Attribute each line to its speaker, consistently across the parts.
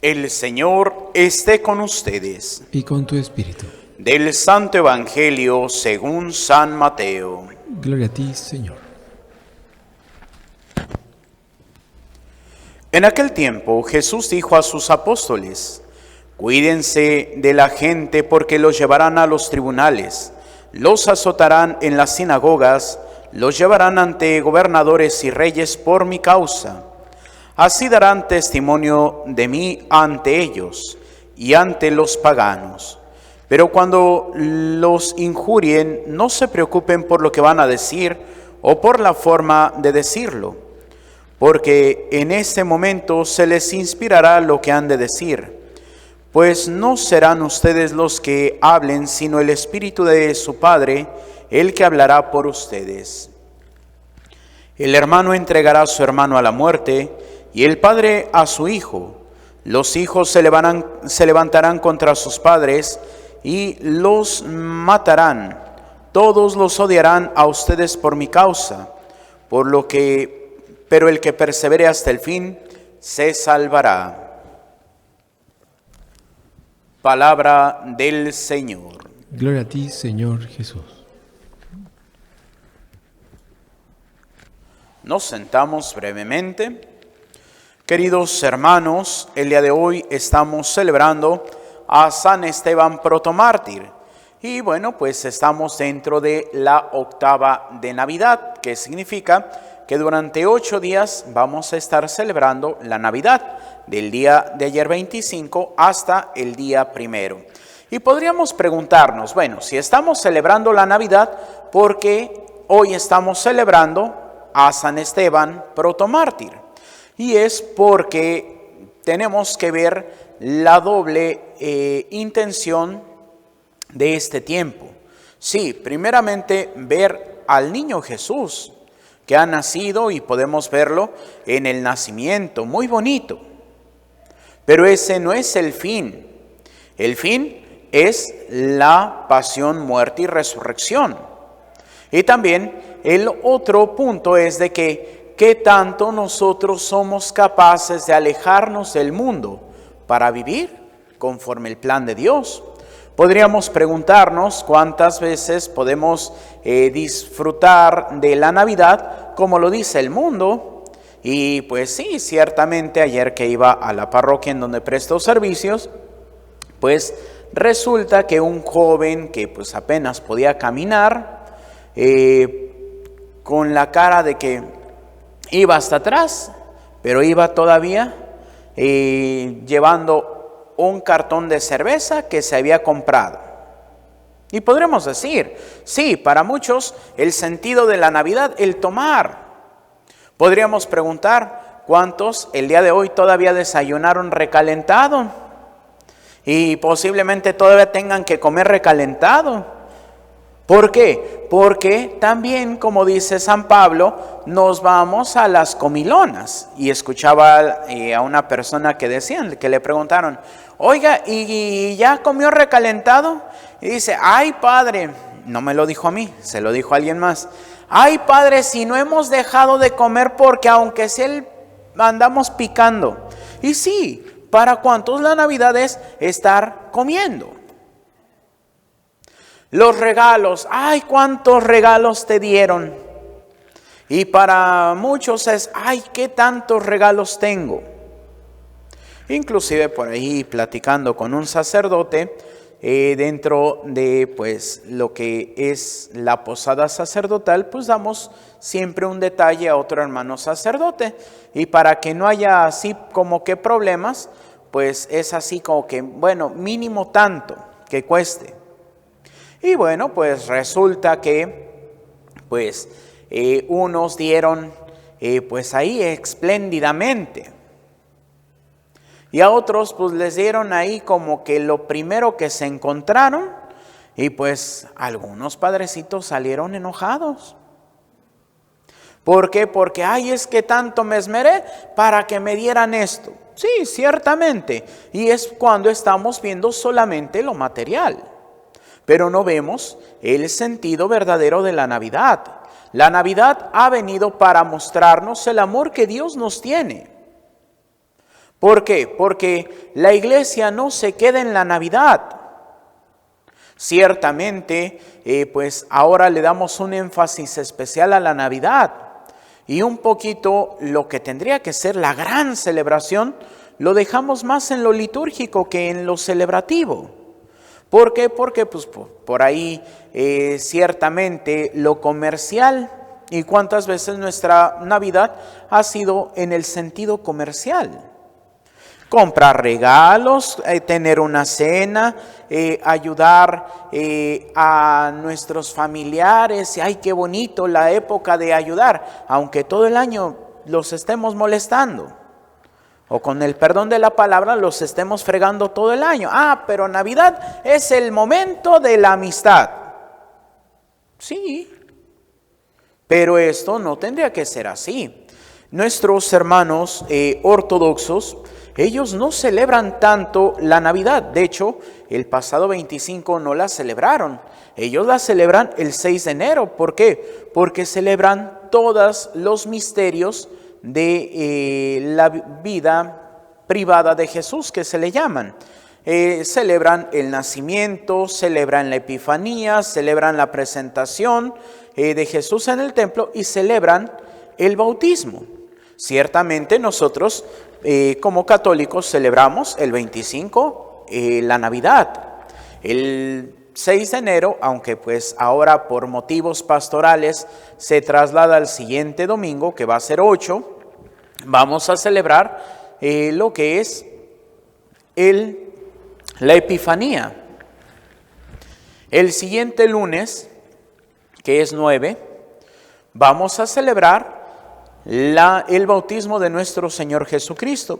Speaker 1: El Señor esté con ustedes.
Speaker 2: Y con tu espíritu.
Speaker 1: Del Santo Evangelio según San Mateo.
Speaker 2: Gloria a ti, Señor.
Speaker 1: En aquel tiempo Jesús dijo a sus apóstoles: Cuídense de la gente porque los llevarán a los tribunales, los azotarán en las sinagogas, los llevarán ante gobernadores y reyes por mi causa. Así darán testimonio de mí ante ellos y ante los paganos. Pero cuando los injurien, no se preocupen por lo que van a decir o por la forma de decirlo, porque en ese momento se les inspirará lo que han de decir. Pues no serán ustedes los que hablen, sino el Espíritu de su Padre, el que hablará por ustedes. El hermano entregará a su hermano a la muerte, y el padre a su hijo. Los hijos se levantarán contra sus padres y los matarán. Todos los odiarán a ustedes por mi causa, pero el que persevere hasta el fin se salvará. Palabra del Señor.
Speaker 2: Gloria a ti, Señor Jesús.
Speaker 1: Nos sentamos brevemente. Queridos hermanos, el día de hoy estamos celebrando a San Esteban protomártir. Y bueno, pues estamos dentro de la octava de Navidad, que significa que durante 8 días vamos a estar celebrando la Navidad, del día de ayer 25 hasta el día 1. Y podríamos preguntarnos, bueno, si estamos celebrando la Navidad, ¿por qué hoy estamos celebrando a San Esteban protomártir? Y es porque tenemos que ver la doble intención de este tiempo. Sí, primeramente ver al niño Jesús que ha nacido y podemos verlo en el nacimiento, muy bonito. Pero ese no es el fin. El fin es la pasión, muerte y resurrección. Y también el otro punto es de que ¿qué tanto nosotros somos capaces de alejarnos del mundo para vivir conforme el plan de Dios? Podríamos preguntarnos cuántas veces podemos disfrutar de la Navidad como lo dice el mundo. Y pues sí, ciertamente ayer que iba a la parroquia en donde presto servicios, pues resulta que un joven que pues apenas podía caminar, con la cara de que iba hasta atrás, pero iba todavía llevando un cartón de cerveza que se había comprado. Y podremos decir, sí, para muchos el sentido de la Navidad, el tomar. Podríamos preguntar, ¿cuántos el día de hoy todavía desayunaron recalentado? Y posiblemente todavía tengan que comer recalentado. ¿Por qué? Porque también, como dice San Pablo, nos vamos a las comilonas. Y escuchaba a una persona que decían, que le preguntaron, oiga, ¿y ya comió recalentado? Y dice, ay padre, no me lo dijo a mí, se lo dijo a alguien más. Ay padre, si no hemos dejado de comer porque aunque sea andamos picando. Y sí, ¿para cuántos la Navidad es estar comiendo? Los regalos, ay, cuántos regalos te dieron. Y para muchos es, ay, qué tantos regalos tengo. Inclusive por ahí platicando con un sacerdote, dentro de pues lo que es la posada sacerdotal, pues damos siempre un detalle a otro hermano sacerdote. Y para que no haya así como que problemas, pues es así como que, bueno, mínimo tanto que cueste. Y bueno, pues resulta que pues unos dieron pues ahí espléndidamente. Y a otros pues les dieron ahí como que lo primero que se encontraron. Y pues algunos padrecitos salieron enojados. ¿Por qué? Porque ay, es que tanto me esmeré para que me dieran esto. Sí, ciertamente. Y es cuando estamos viendo solamente lo material. Pero no vemos el sentido verdadero de la Navidad. La Navidad ha venido para mostrarnos el amor que Dios nos tiene. ¿Por qué? Porque la iglesia no se queda en la Navidad. Ciertamente, pues ahora le damos un énfasis especial a la Navidad y un poquito lo que tendría que ser la gran celebración lo dejamos más en lo litúrgico que en lo celebrativo. ¿Por qué? Porque pues, por ahí ciertamente lo comercial, y cuántas veces nuestra Navidad ha sido en el sentido comercial. Comprar regalos, tener una cena, ayudar a nuestros familiares. ¡Ay, qué bonito la época de ayudar! Aunque todo el año los estemos molestando. O con el perdón de la palabra los estemos fregando todo el año. Pero Navidad es el momento de la amistad. Sí, pero esto no tendría que ser así. Nuestros hermanos ortodoxos, ellos no celebran tanto la Navidad. De hecho, el pasado 25 no la celebraron. Ellos la celebran el 6 de enero. ¿Por qué? Porque celebran todos los misterios de la vida privada de Jesús, que se le llaman. Celebran el nacimiento, celebran la Epifanía, celebran la presentación de Jesús en el templo y celebran el bautismo. Ciertamente nosotros como católicos celebramos el 25 la Navidad. El 6 de enero, aunque pues ahora por motivos pastorales se traslada al siguiente domingo, que va a ser 8, vamos a celebrar lo que es la Epifanía. El siguiente lunes, que es 9, vamos a celebrar el bautismo de nuestro Señor Jesucristo.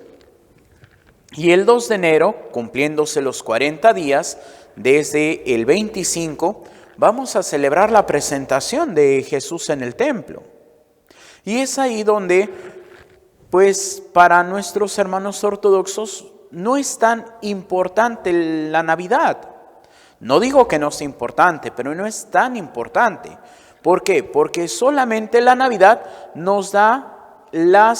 Speaker 1: Y el 2 de enero, cumpliéndose los 40 días, desde el 25, vamos a celebrar la presentación de Jesús en el templo. Y es ahí donde, pues para nuestros hermanos ortodoxos, no es tan importante la Navidad. No digo que no sea importante, pero no es tan importante. ¿Por qué? Porque solamente la Navidad nos da la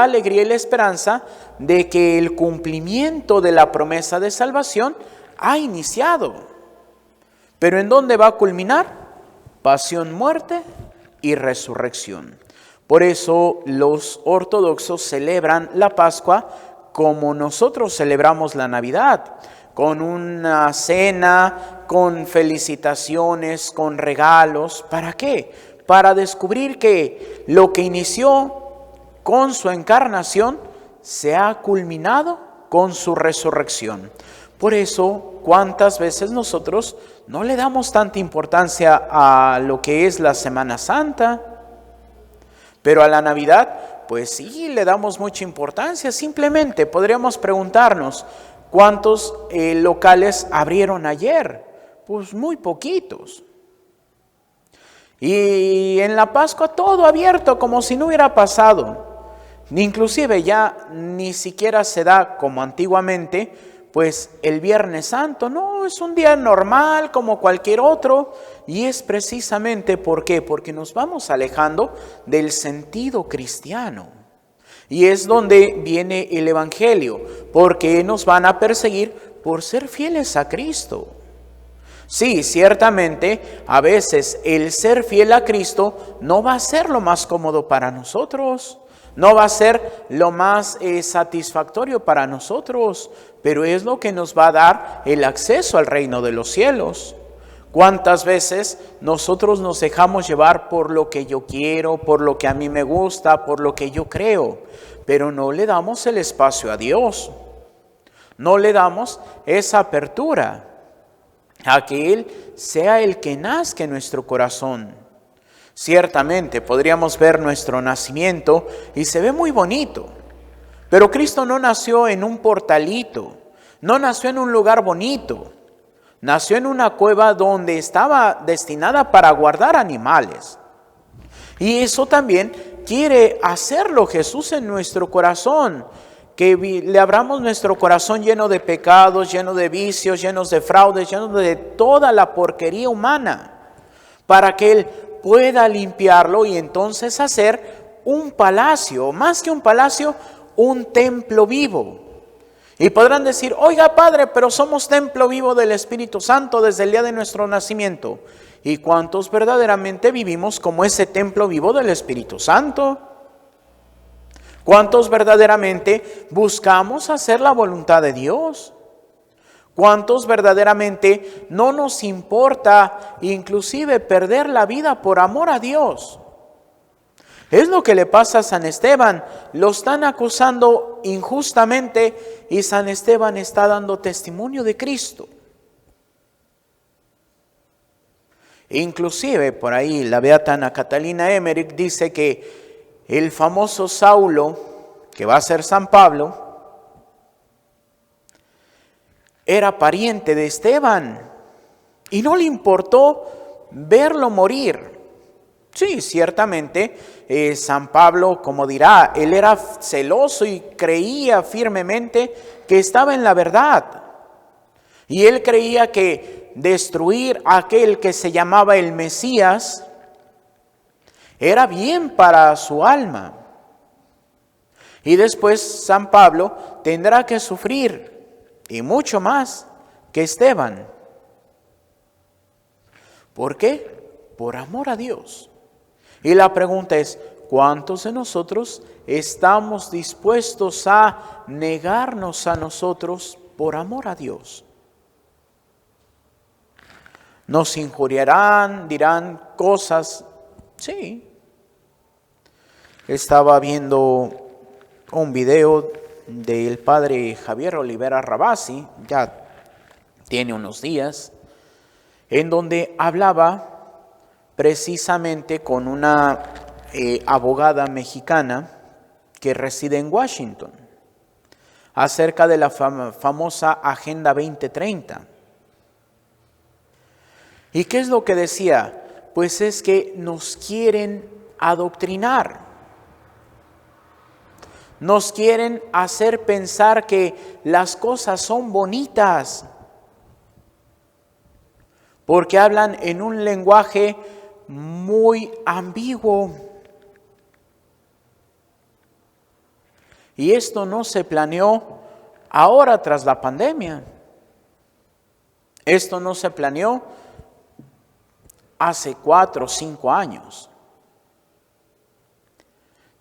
Speaker 1: alegría y la esperanza de que el cumplimiento de la promesa de salvación ha iniciado. ¿Pero en dónde va a culminar? Pasión, muerte y resurrección. Por eso los ortodoxos celebran la Pascua como nosotros celebramos la Navidad, con una cena, con felicitaciones, con regalos. ¿Para qué? Para descubrir que lo que inició con su encarnación se ha culminado con su resurrección. Por eso, ¿cuántas veces nosotros no le damos tanta importancia a lo que es la Semana Santa? Pero a la Navidad, pues sí, le damos mucha importancia. Simplemente podríamos preguntarnos, ¿cuántos locales abrieron ayer? Pues muy poquitos. Y en la Pascua todo abierto, como si no hubiera pasado. Inclusive ya ni siquiera se da como antiguamente, pues el Viernes Santo. No, es un día normal como cualquier otro. Y es precisamente ¿por qué? Porque nos vamos alejando del sentido cristiano. Y es donde viene el Evangelio, porque nos van a perseguir por ser fieles a Cristo. Sí, ciertamente, a veces el ser fiel a Cristo no va a ser lo más cómodo para nosotros, no va a ser lo más satisfactorio para nosotros, pero es lo que nos va a dar el acceso al reino de los cielos. ¿Cuántas veces nosotros nos dejamos llevar por lo que yo quiero, por lo que a mí me gusta, por lo que yo creo? Pero no le damos el espacio a Dios. No le damos esa apertura a que Él sea el que nazca en nuestro corazón. Ciertamente podríamos ver nuestro nacimiento y se ve muy bonito. Pero Cristo no nació en un portalito, no nació en un lugar bonito. Nació en una cueva donde estaba destinada para guardar animales. Y eso también quiere hacerlo Jesús en nuestro corazón. Que le abramos nuestro corazón lleno de pecados, lleno de vicios, llenos de fraudes, lleno de toda la porquería humana. Para que Él pueda limpiarlo y entonces hacer un palacio. Más que un palacio, un templo vivo. Y podrán decir, oiga Padre, pero somos templo vivo del Espíritu Santo desde el día de nuestro nacimiento. ¿Y cuántos verdaderamente vivimos como ese templo vivo del Espíritu Santo? ¿Cuántos verdaderamente buscamos hacer la voluntad de Dios? ¿Cuántos verdaderamente no nos importa inclusive perder la vida por amor a Dios? Es lo que le pasa a San Esteban. Lo están acusando injustamente y San Esteban está dando testimonio de Cristo. Inclusive por ahí la beata Ana Catalina Emmerich dice que el famoso Saulo, que va a ser San Pablo, era pariente de Esteban y no le importó verlo morir. Sí, ciertamente San Pablo, como dirá, él era celoso y creía firmemente que estaba en la verdad. Y él creía que destruir a aquel que se llamaba el Mesías era bien para su alma. Y después San Pablo tendrá que sufrir, y mucho más que Esteban. ¿Por qué? Por amor a Dios. Y la pregunta es, ¿cuántos de nosotros estamos dispuestos a negarnos a nosotros por amor a Dios? Nos injuriarán, dirán cosas. Sí. Estaba viendo un video del padre Javier Olivera Rabasi, ya tiene unos días, en donde hablaba precisamente con una abogada mexicana que reside en Washington, acerca de la famosa Agenda 2030. ¿Y qué es lo que decía? Pues es que nos quieren adoctrinar. Nos quieren hacer pensar que las cosas son bonitas, porque hablan en un lenguaje muy ambiguo. Y esto no se planeó ahora tras la pandemia. Esto no se planeó hace 4 o 5 años.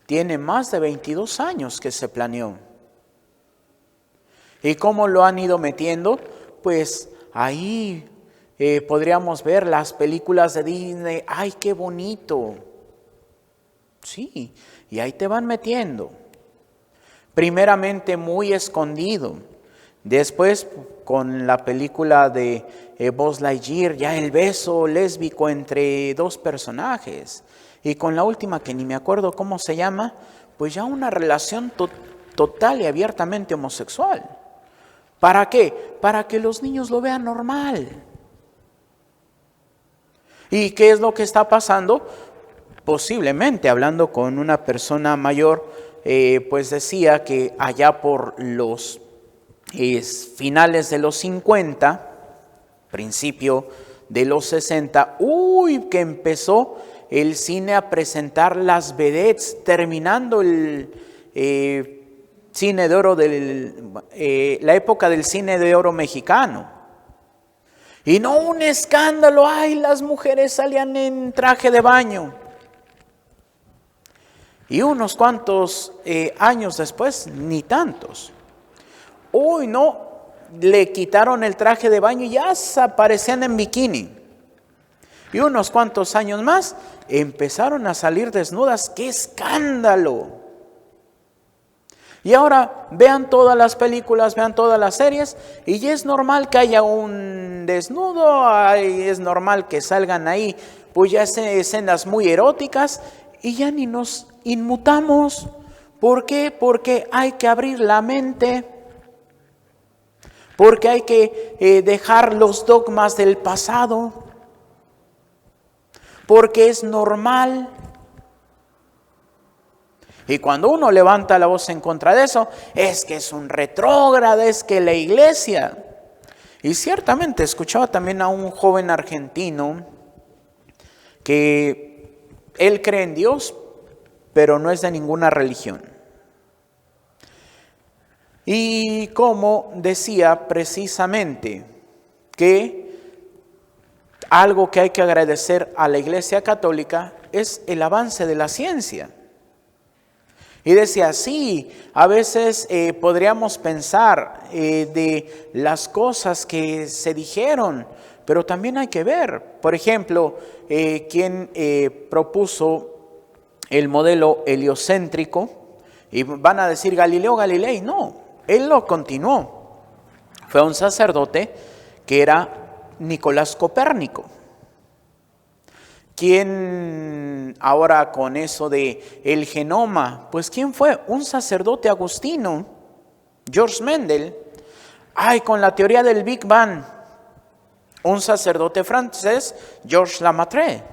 Speaker 1: Tiene más de 22 años que se planeó. ¿Y cómo lo han ido metiendo? Pues ahí podríamos ver las películas de Disney. ¡Ay, qué bonito! Sí, y ahí te van metiendo. Primeramente muy escondido. Después con la película de Buzz Lightyear, ya el beso lésbico entre 2 personajes. Y con la última, que ni me acuerdo cómo se llama, pues ya una relación total y abiertamente homosexual. ¿Para qué? Para que los niños lo vean normal. ¿Y qué es lo que está pasando? Posiblemente, hablando con una persona mayor, pues decía que allá por los finales de los 50, principio de los 60, que empezó el cine a presentar las vedettes, terminando el cine de oro, la época del cine de oro mexicano. Y no un escándalo, ¡ay! Las mujeres salían en traje de baño. Y unos cuantos años después, ni tantos. No, le quitaron el traje de baño y ya aparecían en bikini. Y unos cuantos años más, empezaron a salir desnudas. ¡Qué escándalo! Y ahora vean todas las películas, vean todas las series, y ya es normal que haya un desnudo, es normal que salgan ahí, pues ya escenas muy eróticas, y ya ni nos inmutamos. ¿Por qué? Porque hay que abrir la mente, porque hay que dejar los dogmas del pasado, porque es normal. Y cuando uno levanta la voz en contra de eso, es que es un retrógrado, es que la iglesia. Y ciertamente escuchaba también a un joven argentino que él cree en Dios, pero no es de ninguna religión. Y como decía precisamente que algo que hay que agradecer a la Iglesia Católica es el avance de la ciencia. Y decía, sí, a veces podríamos pensar de las cosas que se dijeron, pero también hay que ver, por ejemplo, quien propuso el modelo heliocéntrico, y van a decir Galileo Galilei, no, él lo continuó. Fue un sacerdote que era Nicolás Copérnico. ¿Quién ahora con eso de el genoma? Pues ¿quién fue? Un sacerdote agustino, George Mendel. Con la teoría del Big Bang, un sacerdote francés, Georges Lemaitre.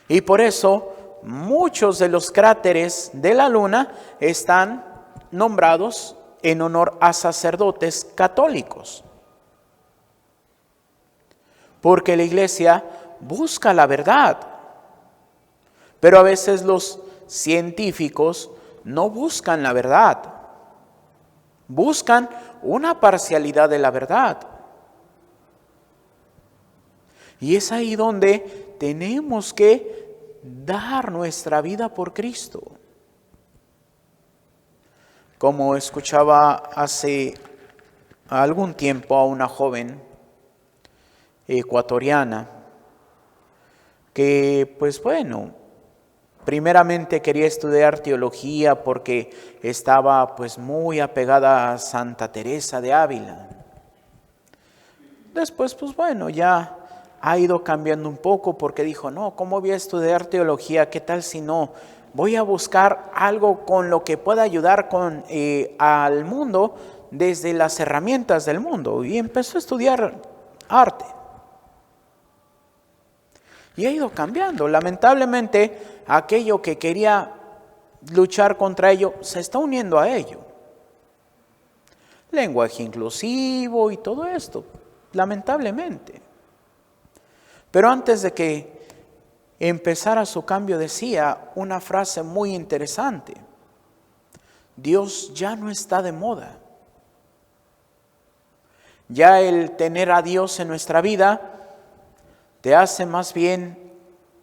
Speaker 1: Y por eso muchos de los cráteres de la Luna están nombrados en honor a sacerdotes católicos. Porque la Iglesia busca la verdad, pero a veces los científicos no buscan la verdad, buscan una parcialidad de la verdad. Y es ahí donde tenemos que dar nuestra vida por Cristo. Como escuchaba hace algún tiempo a una joven ecuatoriana, que pues bueno, primeramente quería estudiar teología porque estaba pues muy apegada a Santa Teresa de Ávila. Después pues bueno, ya ha ido cambiando un poco porque dijo, no, ¿cómo voy a estudiar teología? ¿Qué tal si no? Voy a buscar algo con lo que pueda ayudar al mundo desde las herramientas del mundo. Y empezó a estudiar arte. Y ha ido cambiando. Lamentablemente, aquello que quería luchar contra ello, se está uniendo a ello. Lenguaje inclusivo y todo esto, lamentablemente. Pero antes de que empezara su cambio, decía una frase muy interesante. Dios ya no está de moda. Ya el tener a Dios en nuestra vida te hace más bien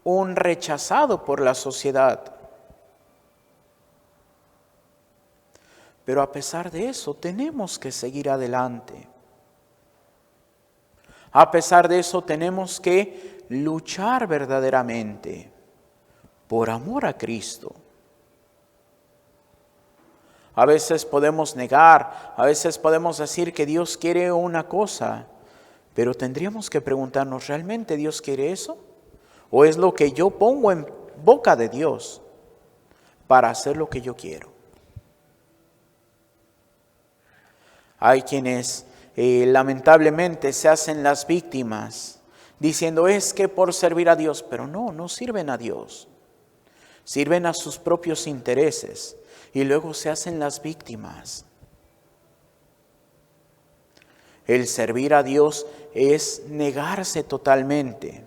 Speaker 1: un rechazado por la sociedad. Pero a pesar de eso, tenemos que seguir adelante. A pesar de eso, tenemos que luchar verdaderamente por amor a Cristo. A veces podemos negar, a veces podemos decir que Dios quiere una cosa, pero tendríamos que preguntarnos, ¿realmente Dios quiere eso? ¿O es lo que yo pongo en boca de Dios para hacer lo que yo quiero? Hay quienes lamentablemente se hacen las víctimas, diciendo es que por servir a Dios, pero no sirven a Dios. Sirven a sus propios intereses y luego se hacen las víctimas. El servir a Dios es negarse totalmente.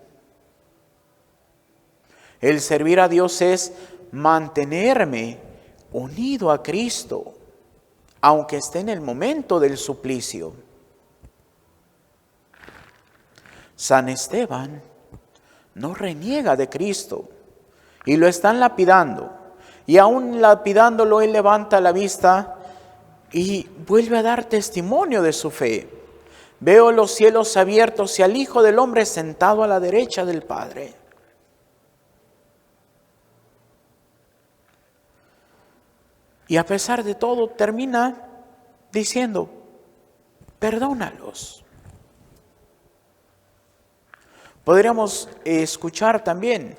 Speaker 1: El servir a Dios es mantenerme unido a Cristo, aunque esté en el momento del suplicio. San Esteban no reniega de Cristo y lo están lapidando. Y aún lapidándolo, él levanta la vista y vuelve a dar testimonio de su fe. Veo los cielos abiertos y al Hijo del Hombre sentado a la derecha del Padre. Y a pesar de todo termina diciendo, perdónalos. Podríamos escuchar también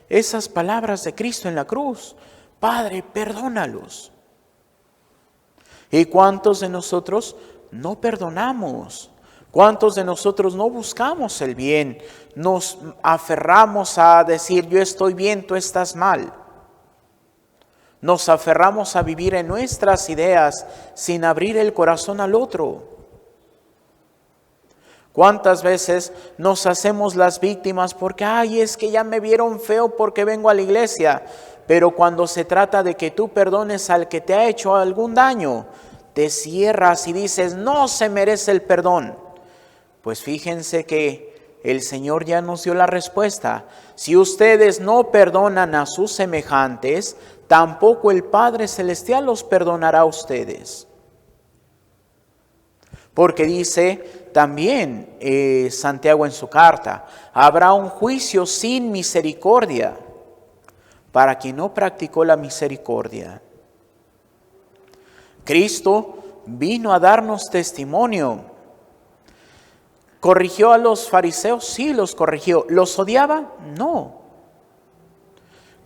Speaker 1: esas palabras de Cristo en la cruz. Padre, perdónalos. ¿Y cuántos de nosotros no perdonamos? ¿Cuántos de nosotros no buscamos el bien? Nos aferramos a decir, yo estoy bien, tú estás mal. Nos aferramos a vivir en nuestras ideas sin abrir el corazón al otro. ¿Cuántas veces nos hacemos las víctimas porque, es que ya me vieron feo porque vengo a la iglesia? Pero cuando se trata de que tú perdones al que te ha hecho algún daño, te cierras y dices, no se merece el perdón. Pues fíjense que el Señor ya nos dio la respuesta. Si ustedes no perdonan a sus semejantes, tampoco el Padre Celestial los perdonará a ustedes. Porque dice también Santiago en su carta, habrá un juicio sin misericordia para quien no practicó la misericordia. Cristo vino a darnos testimonio. ¿Corrigió a los fariseos? Sí, los corrigió. ¿Los odiaba? No.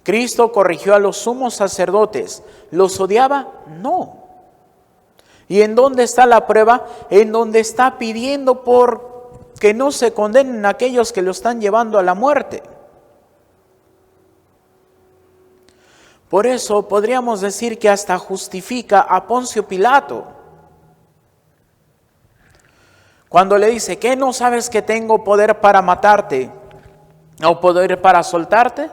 Speaker 1: ¿Cristo corrigió a los sumos sacerdotes? ¿Los odiaba? No. ¿Y en dónde está la prueba? En donde está pidiendo por que no se condenen aquellos que lo están llevando a la muerte. Por eso podríamos decir que hasta justifica a Poncio Pilato. Cuando le dice, ¿qué no sabes que tengo poder para matarte o poder para soltarte?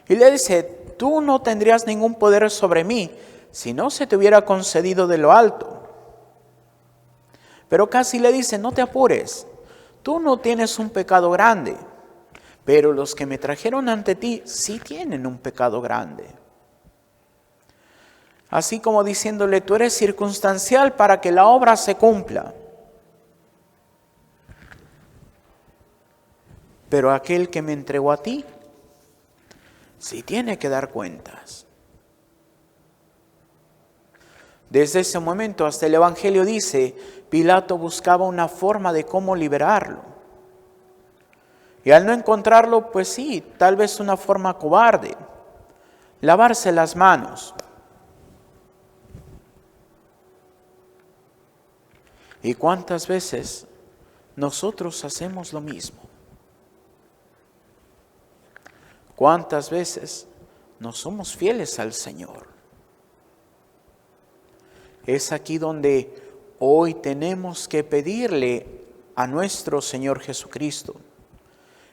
Speaker 1: Y le dice, tú no tendrías ningún poder sobre mí si no se te hubiera concedido de lo alto. Pero casi le dice, no te apures, tú no tienes un pecado grande, pero los que me trajeron ante ti sí tienen un pecado grande. Así como diciéndole, tú eres circunstancial para que la obra se cumpla. Pero aquel que me entregó a ti, sí tiene que dar cuentas. Desde ese momento hasta el Evangelio dice, Pilato buscaba una forma de cómo liberarlo. Y al no encontrarlo, pues sí, tal vez una forma cobarde, lavarse las manos. ¿Y cuántas veces nosotros hacemos lo mismo? ¿Cuántas veces no somos fieles al Señor? Es aquí donde hoy tenemos que pedirle a nuestro Señor Jesucristo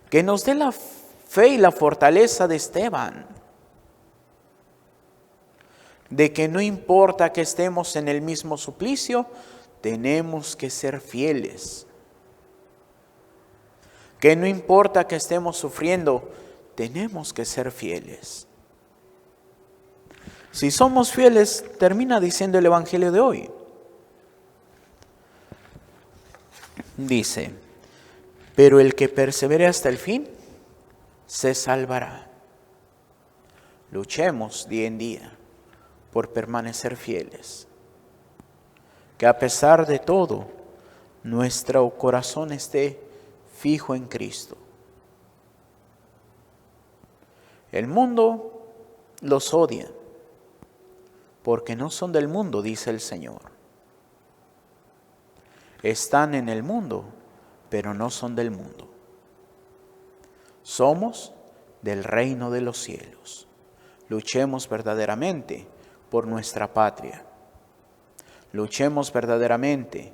Speaker 1: que nos dé la fe y la fortaleza de Esteban, de que no importa que estemos en el mismo suplicio, tenemos que ser fieles. Que no importa que estemos sufriendo, tenemos que ser fieles. Si somos fieles, termina diciendo el Evangelio de hoy. Dice, pero el que persevere hasta el fin, se salvará. Luchemos día en día por permanecer fieles. Que a pesar de todo, nuestro corazón esté fijo en Cristo. El mundo los odia, porque no son del mundo, dice el Señor. Están en el mundo, pero no son del mundo. Somos del reino de los cielos. Luchemos verdaderamente por nuestra patria. Luchemos verdaderamente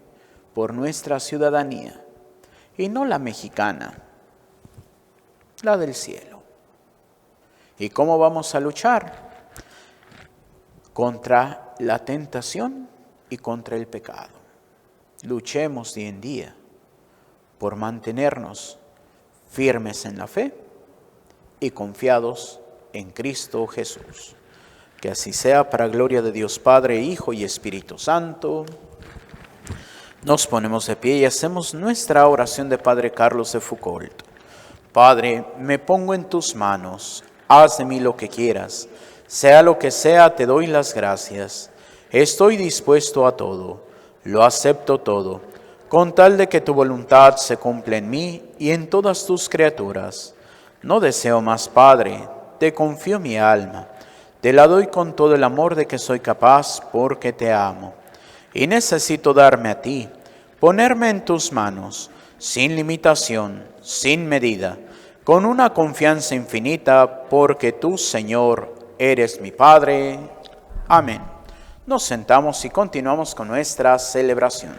Speaker 1: por nuestra ciudadanía, y no la mexicana, la del cielo. ¿Y cómo vamos a luchar? Contra la tentación y contra el pecado. Luchemos día en día por mantenernos firmes en la fe y confiados en Cristo Jesús. Que así sea, para gloria de Dios Padre, Hijo y Espíritu Santo. Nos ponemos de pie y hacemos nuestra oración de Padre Carlos de Foucault. Padre, me pongo en tus manos, haz de mí lo que quieras. Sea lo que sea, te doy las gracias. Estoy dispuesto a todo, lo acepto todo, con tal de que tu voluntad se cumpla en mí y en todas tus criaturas. No deseo más, Padre, te confío mi alma. Te la doy con todo el amor de que soy capaz, porque te amo. Y necesito darme a ti, ponerme en tus manos, sin limitación, sin medida, con una confianza infinita, porque tú, Señor, eres mi Padre. Amén. Nos sentamos y continuamos con nuestra celebración.